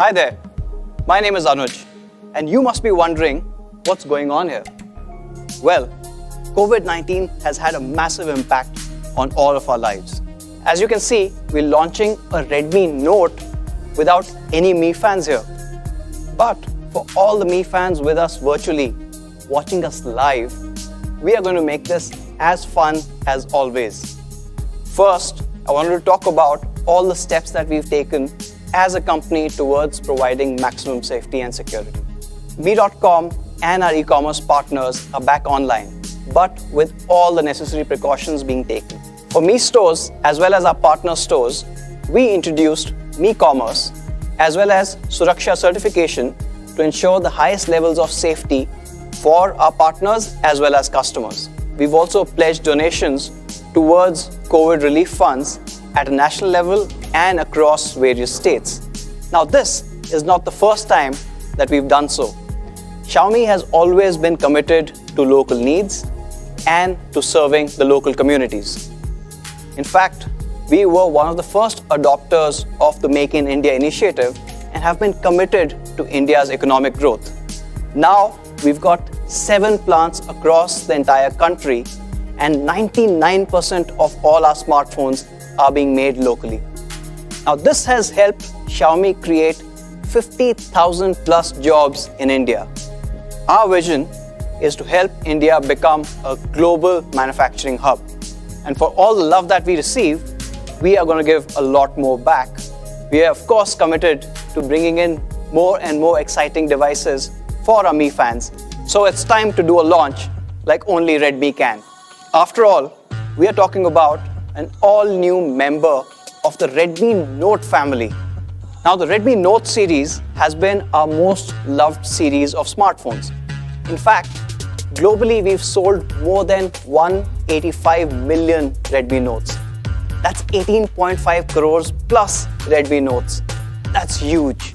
Hi there, my name is Anuj, and you must be wondering what's going on here. Well, COVID-19 has had a massive impact on all of our lives. As you can see, we're launching a Redmi Note without any Mi fans here. But for all the Mi fans with us virtually, watching us live, we are going to make this as fun as always. First, I wanted to talk about all the steps that we've taken as a company towards providing maximum safety and security. Mi.com and our e-commerce partners are back online, but with all the necessary precautions being taken. For Mi stores as well as our partner stores, we introduced Mi Commerce as well as Suraksha certification to ensure the highest levels of safety for our partners as well as customers. We've also pledged donations towards COVID relief funds at a national level and across various states. Now, this is not the first time that we've done so. Xiaomi has always been committed to local needs and to serving the local communities. In fact, we were one of the first adopters of the Make in India initiative and have been committed to India's economic growth. Now, we've got 7 plants across the entire country, and 99% of all our smartphones are being made locally. Now, this has helped Xiaomi create 50,000 plus jobs in India. Our vision is to help India become a global manufacturing hub. And for all the love that we receive, we are going to give a lot more back. We are, of course, committed to bringing in more and more exciting devices for our Mi fans. So it's time to do a launch like only Redmi can. After all, we are talking about an all-new member of the Redmi Note family. Now, the Redmi Note series has been our most loved series of smartphones. In fact, globally, we've sold more than 185 million Redmi Notes. That's 18.5 crores plus Redmi Notes. That's huge.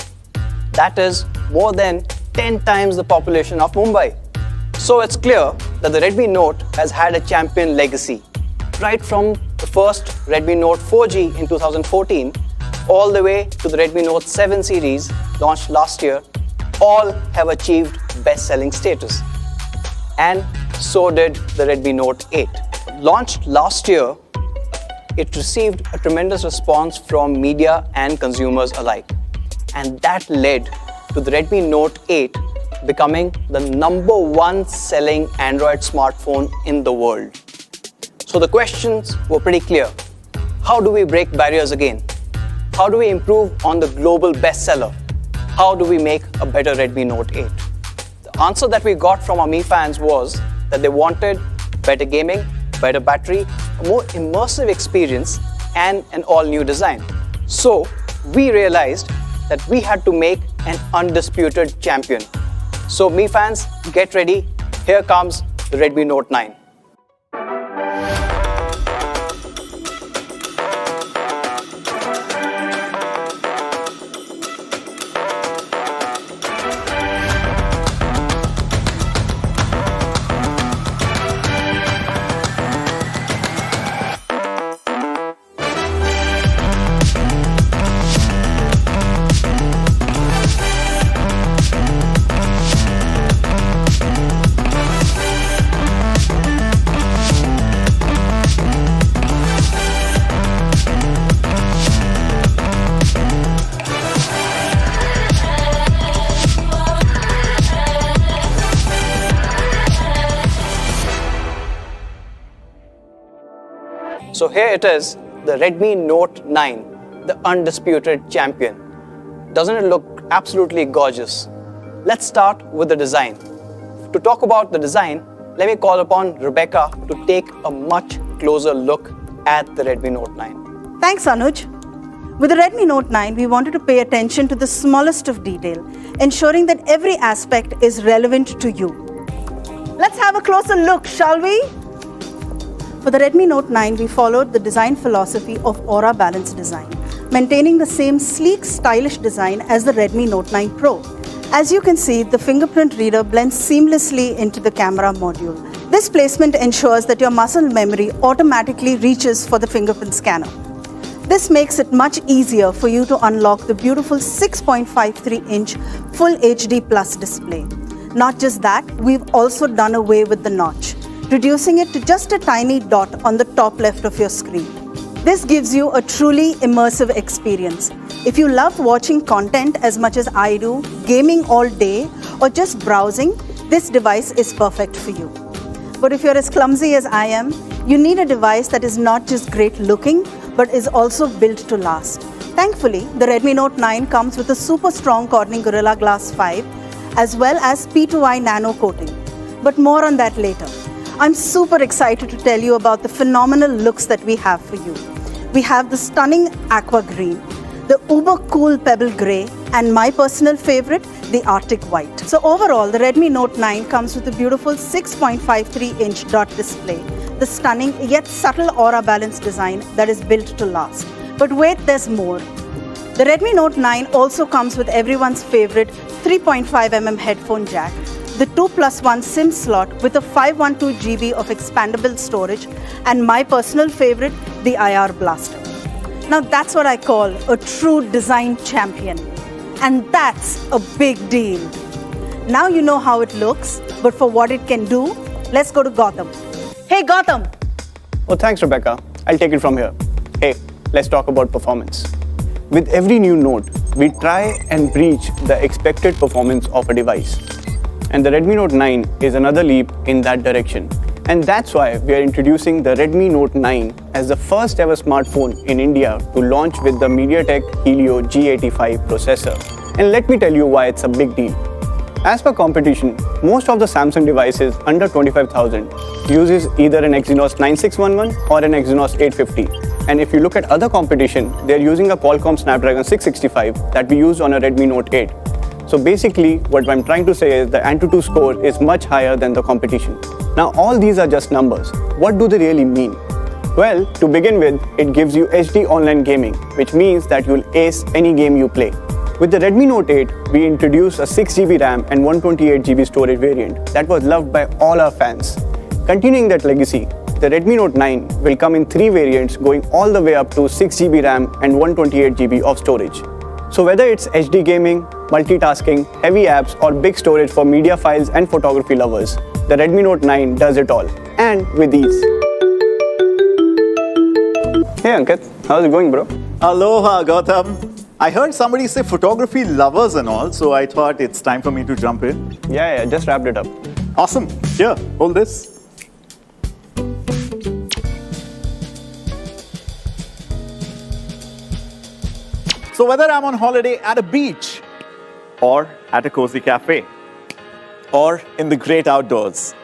That is more than 10 times the population of Mumbai. So it's clear that the Redmi Note has had a champion legacy. Right from the first Redmi Note 4G in 2014, all the way to the Redmi Note 7 series launched last year, all have achieved best-selling status. And so did the Redmi Note 8. Launched last year, it received a tremendous response from media and consumers alike. And that led to the Redmi Note 8 becoming the #1 selling Android smartphone in the world. So the questions were pretty clear. How do we break barriers again? How do we improve on the global bestseller? How do we make a better Redmi Note 8? The answer that we got from our Mi fans was that they wanted better gaming, better battery, a more immersive experience, and an all-new design. So we realized that we had to make an undisputed champion. So Mi fans, get ready. Here comes the Redmi Note 9. So here it is, the Redmi Note 9, the undisputed champion. Doesn't it look absolutely gorgeous? Let's start with the design. To talk about the design, let me call upon Rebecca to take a much closer look at the Redmi Note 9. Thanks, Anuj. With the Redmi Note 9, we wanted to pay attention to the smallest of detail, ensuring that every aspect is relevant to you. Let's have a closer look, shall we? For the Redmi Note 9, we followed the design philosophy of Aura Balance design, maintaining the same sleek, stylish design as the Redmi Note 9 Pro. As you can see, the fingerprint reader blends seamlessly into the camera module. This placement ensures that your muscle memory automatically reaches for the fingerprint scanner. This makes it much easier for you to unlock the beautiful 6.53-inch Full HD Plus display. Not just that, we've also done away with the notch, reducing it to just a tiny dot on the top left of your screen. This gives you a truly immersive experience. If you love watching content as much as I do, gaming all day, or just browsing, this device is perfect for you. But if you're as clumsy as I am, you need a device that is not just great looking, but is also built to last. Thankfully, the Redmi Note 9 comes with a super strong Corning Gorilla Glass 5, as well as P2i nano coating. But more on that later. I'm super excited to tell you about the phenomenal looks that we have for you. We have the stunning aqua green, the uber cool pebble grey, and my personal favorite, the Arctic white. So overall, the Redmi Note 9 comes with a beautiful 6.53-inch dot display, the stunning yet subtle aura balance design that is built to last. But wait, there's more. The Redmi Note 9 also comes with everyone's favorite 3.5mm headphone jack, the 2+1 SIM slot with a 512 GB of expandable storage, and my personal favorite, the IR blaster. Now that's what I call a true design champion. And that's a big deal. Now you know how it looks, but for what it can do, let's go to Gautam. Hey Gautam! Oh, thanks, Rebecca. I'll take it from here. Hey, let's talk about performance. With every new Note, we try and breach the expected performance of a device. And the Redmi Note 9 is another leap in that direction. And that's why we are introducing the Redmi Note 9 as the first ever smartphone in India to launch with the MediaTek Helio G85 processor. And let me tell you why it's a big deal. As per competition, most of the Samsung devices under 25,000 uses either an Exynos 9611 or an Exynos 850. And if you look at other competition, they're using a Qualcomm Snapdragon 665 that we use on a Redmi Note 8. So basically, what I'm trying to say is the AnTuTu score is much higher than the competition. Now, all these are just numbers. What do they really mean? Well, to begin with, it gives you HD online gaming, which means that you'll ace any game you play. With the Redmi Note 8, we introduced a 6GB RAM and 128GB storage variant that was loved by all our fans. Continuing that legacy, the Redmi Note 9 will come in 3 variants going all the way up to 6GB RAM and 128GB of storage. So whether it's HD gaming, multitasking, heavy apps, or big storage for media files and photography lovers, the Redmi Note 9 does it all, and with ease. Hey Ankit, how's it going, bro? Aloha, Gautam. I heard somebody say photography lovers and all, so I thought it's time for me to jump in. Yeah, just wrapped it up. Awesome. Here, hold this. So whether I'm on holiday at a beach, or at a cozy cafe, or in the great outdoors,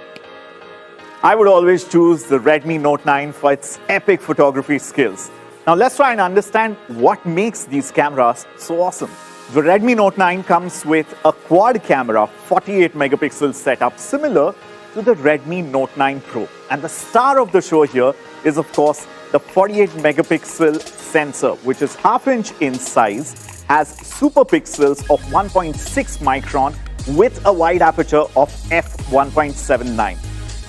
I would always choose the Redmi Note 9 for its epic photography skills. Now let's try and understand what makes these cameras so awesome. The Redmi Note 9 comes with a quad camera 48 megapixel setup similar to the Redmi Note 9 Pro. And the star of the show here is of course the 48 megapixel sensor, which is half-inch in size, has super pixels of 1.6 micron with a wide aperture of f1.79.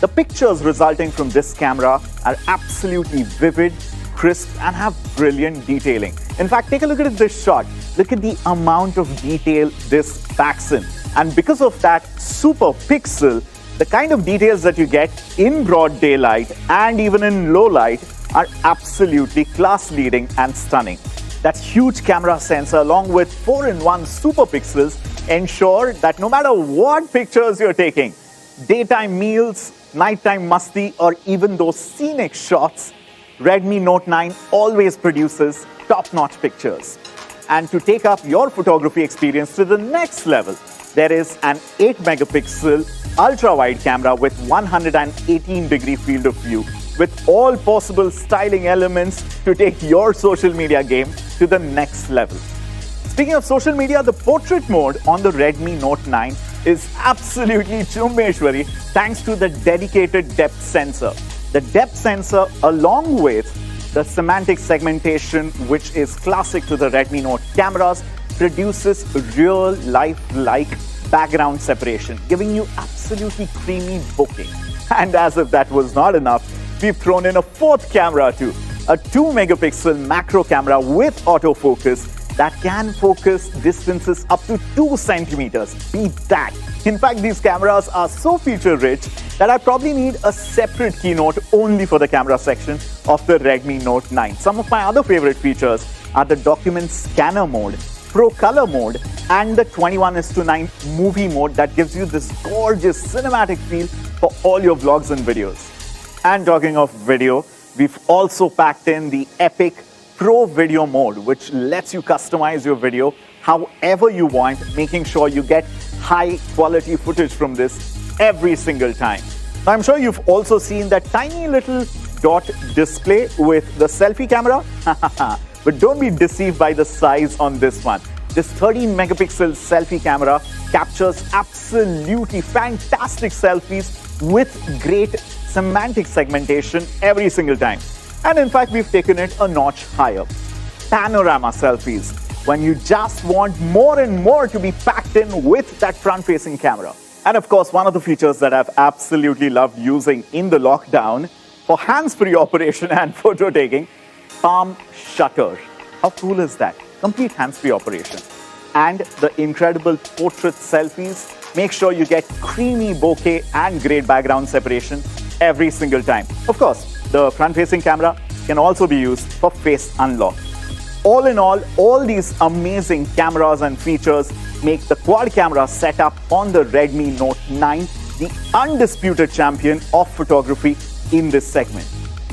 The pictures resulting from this camera are absolutely vivid, crisp, and have brilliant detailing. In fact, take a look at this shot. Look at the amount of detail this packs in. And because of that super pixel, the kind of details that you get in broad daylight and even in low light are absolutely class-leading and stunning. That huge camera sensor along with 4-in-1 super pixels ensure that no matter what pictures you're taking, daytime meals, nighttime musty, or even those scenic shots, Redmi Note 9 always produces top-notch pictures. And to take up your photography experience to the next level, there is an 8 megapixel ultra-wide camera with 118-degree field of view, with all possible styling elements to take your social media game to the next level. Speaking of social media, the portrait mode on the Redmi Note 9 is absolutely chummeshwari thanks to the dedicated depth sensor. The depth sensor, along with the semantic segmentation, which is classic to the Redmi Note cameras, produces real life-like background separation, giving you absolutely creamy bokeh. And as if that was not enough, we've thrown in a fourth camera too. a 2-megapixel macro camera with autofocus that can focus distances up to 2 centimeters. Beat that! In fact, these cameras are so feature-rich that I probably need a separate keynote only for the camera section of the Redmi Note 9. Some of my other favorite features are the document scanner mode, Pro Color mode, and the 21:9 movie mode that gives you this gorgeous cinematic feel for all your vlogs and videos. And talking of video, we've also packed in the epic Pro Video mode, which lets you customize your video however you want, making sure you get high quality footage from this every single time. Now, I'm sure you've also seen that tiny little dot display with the selfie camera, but don't be deceived by the size on this one. This 13-megapixel selfie camera captures absolutely fantastic selfies with great semantic segmentation every single time. And in fact, we've taken it a notch higher. Panorama selfies, when you just want more and more to be packed in with that front-facing camera. And of course, one of the features that I've absolutely loved using in the lockdown for hands-free operation and photo taking, palm shutter. How cool is that? Complete hands-free operation. And the incredible portrait selfies. Make sure you get creamy bokeh and great background separation every single time. Of course, the front-facing camera can also be used for face unlock. All in all these amazing cameras and features make the quad camera setup on the Redmi Note 9 the undisputed champion of photography in this segment.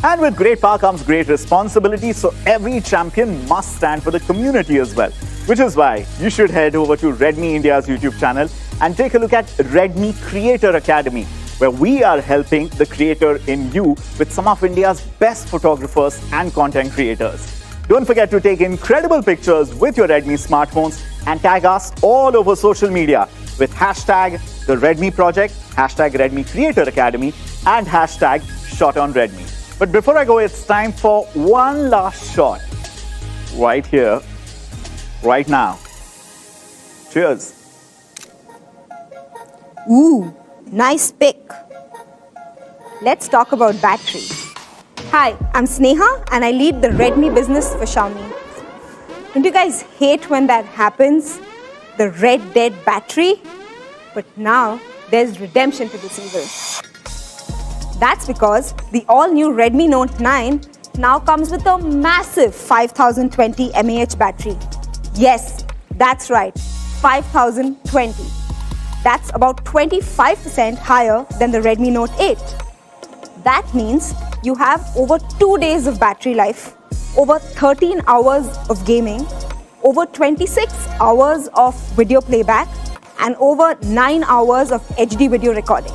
And with great power comes great responsibility, so every champion must stand for the community as well. Which is why you should head over to Redmi India's YouTube channel and take a look at Redmi Creator Academy, where we are helping the creator in you with some of India's best photographers and content creators. Don't forget to take incredible pictures with your Redmi smartphones and tag us all over social media with hashtag the Redmi Project, hashtag Redmi Creator Academy, and hashtag ShotOnRedmi. But before I go, it's time for one last shot. Right here, right now. Cheers. Ooh, nice pick. Let's talk about battery. Hi, I'm Sneha and I lead the Redmi business for Xiaomi. Don't you guys hate when that happens? The red dead battery? But now there's redemption to this evil. That's because the all-new Redmi Note 9 now comes with a massive 5020 mAh battery. Yes, that's right, 5020. That's about 25% higher than the Redmi Note 8. That means you have over 2 days of battery life, over 13 hours of gaming, over 26 hours of video playback, and over 9 hours of HD video recording.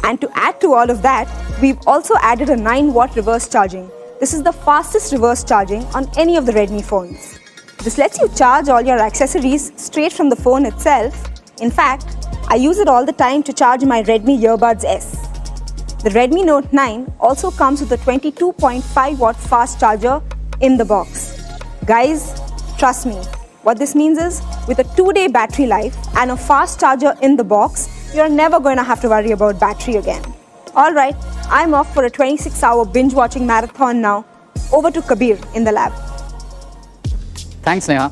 And to add to all of that, we've also added a 9-watt reverse charging. This is the fastest reverse charging on any of the Redmi phones. This lets you charge all your accessories straight from the phone itself. In fact, I use it all the time to charge my Redmi Earbuds S. The Redmi Note 9 also comes with a 22.5-watt fast charger in the box. Guys, trust me, what this means is, with a 2-day battery life and a fast charger in the box, you're never going to have to worry about battery again. Alright, I'm off for a 26-hour binge-watching marathon now. Over to Kabir in the lab. Thanks, Neha.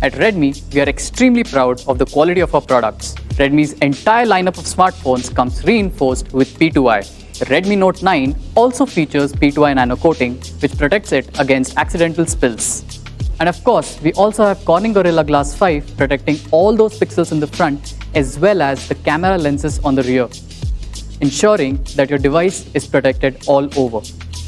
At Redmi, we are extremely proud of the quality of our products. Redmi's entire lineup of smartphones comes reinforced with P2i. The Redmi Note 9 also features P2i nano coating, which protects it against accidental spills. And of course, we also have Corning Gorilla Glass 5 protecting all those pixels in the front as well as the camera lenses on the rear, ensuring that your device is protected all over.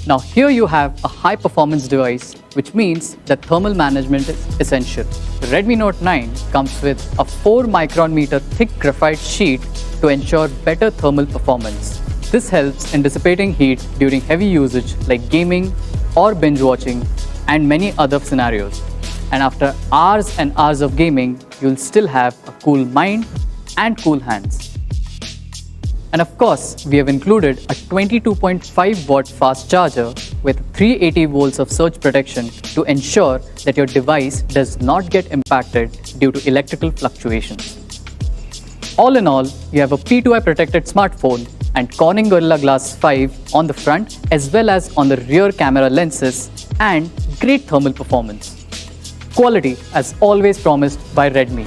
Now here you have a high-performance device, which means that thermal management is essential. The Redmi Note 9 comes with a 4-micron meter thick graphite sheet to ensure better thermal performance. This helps in dissipating heat during heavy usage like gaming or binge watching and many other scenarios. And after hours and hours of gaming, you'll still have a cool mind and cool hands. And of course, we have included a 22.5-watt fast charger with 380 volts of surge protection to ensure that your device does not get impacted due to electrical fluctuations. All in all, you have a P2i protected smartphone and Corning Gorilla Glass 5 on the front as well as on the rear camera lenses, and great thermal performance. Quality as always promised by Redmi.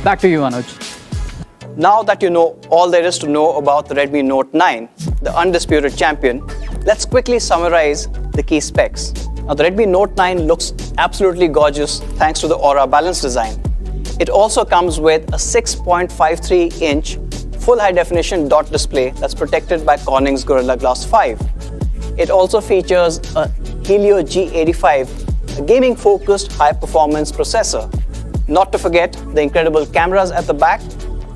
Back to you, Anuj. Now that you know all there is to know about the Redmi Note 9, the undisputed champion, let's quickly summarize the key specs. Now, the Redmi Note 9 looks absolutely gorgeous thanks to the Aura Balance design. It also comes with a 6.53-inch full high-definition dot display that's protected by Corning's Gorilla Glass 5. It also features a Helio G85, a gaming-focused high-performance processor. Not to forget the incredible cameras at the back.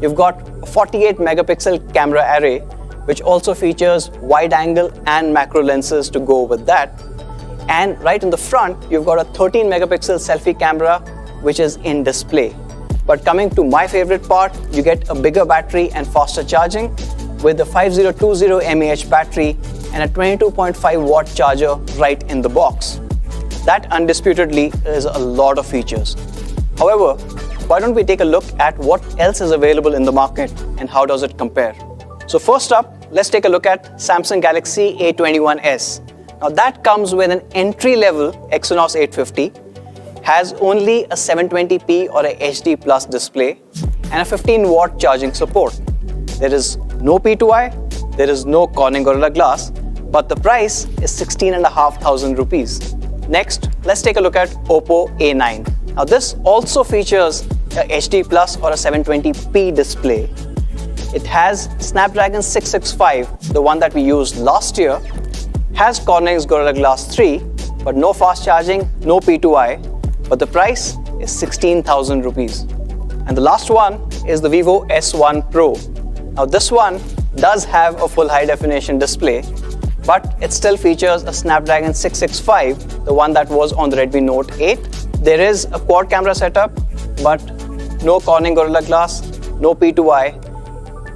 You've got a 48-megapixel camera array, which also features wide-angle and macro lenses to go with that. And right in the front, you've got a 13-megapixel selfie camera, which is in display. But coming to my favorite part, you get a bigger battery and faster charging with the 5020 mAh battery and a 22.5-watt charger right in the box. That undisputedly is a lot of features. However, why don't we take a look at what else is available in the market and how does it compare? So first up, let's take a look at Samsung Galaxy A21s. Now that comes with an entry-level Exynos 850, has only a 720p or a HD Plus display and a 15-watt charging support. There is no P2i, there is no Corning Gorilla Glass, but the price is 16,500 rupees. Next, let's take a look at Oppo A9. Now this also features a HD Plus or a 720p display. It has Snapdragon 665, the one that we used last year, has Corning's Gorilla Glass 3, but no fast charging, no P2i, but the price is 16,000 rupees. And the last one is the Vivo S1 Pro. Now this one does have a full high definition display, but it still features a Snapdragon 665, the one that was on the Redmi Note 8. There is a quad camera setup, but no Corning Gorilla Glass, no P2i,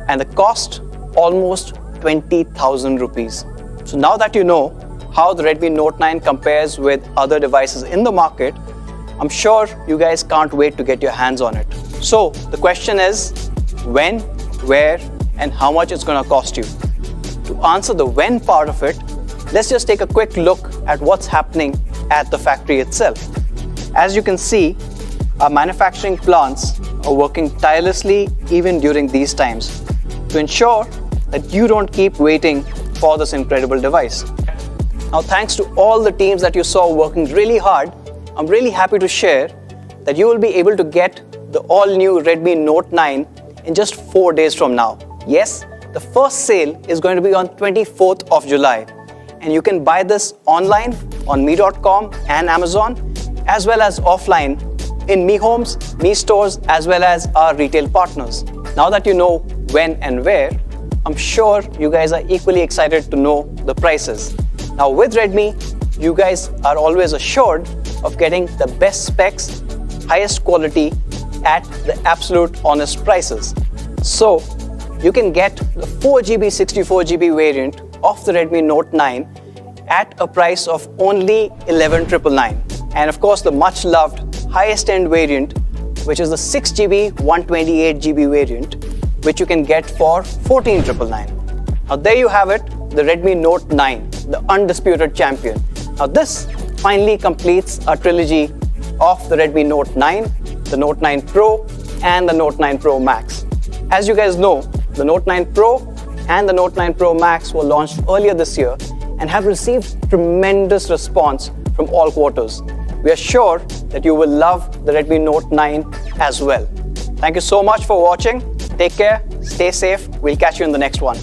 and the cost almost 20,000 rupees. So now that you know how the Redmi Note 9 compares with other devices in the market, I'm sure you guys can't wait to get your hands on it. So the question is, when, where, and how much it's going to cost you? To answer the when part of it, let's just take a quick look at what's happening at the factory itself. As you can see, our manufacturing plants are working tirelessly even during these times to ensure that you don't keep waiting for this incredible device. Now, thanks to all the teams that you saw working really hard, I'm really happy to share that you will be able to get the all-new Redmi Note 9 in just 4 days from now. Yes, the first sale is going to be on 24th of July, and you can buy this online on me.com and Amazon, as well as offline in Mi Homes, Mi Stores, as well as our retail partners. Now that you know when and where, I'm sure you guys are equally excited to know the prices. Now with Redmi, you guys are always assured of getting the best specs, highest quality at the absolute honest prices. So you can get the 4GB 64GB variant of the Redmi Note 9 at a price of only 11,999. And of course the much loved highest end variant, which is the 6GB 128GB variant, which you can get for 14,999. Now there you have it, the Redmi Note 9, the undisputed champion. Now this finally completes a trilogy of the Redmi Note 9, the Note 9 Pro, and the Note 9 Pro Max. As you guys know, the Note 9 Pro and the Note 9 Pro Max were launched earlier this year and have received tremendous response from all quarters. We are sure that you will love the Redmi Note 9 as well. Thank you so much for watching. Take care, stay safe. We'll catch you in the next one.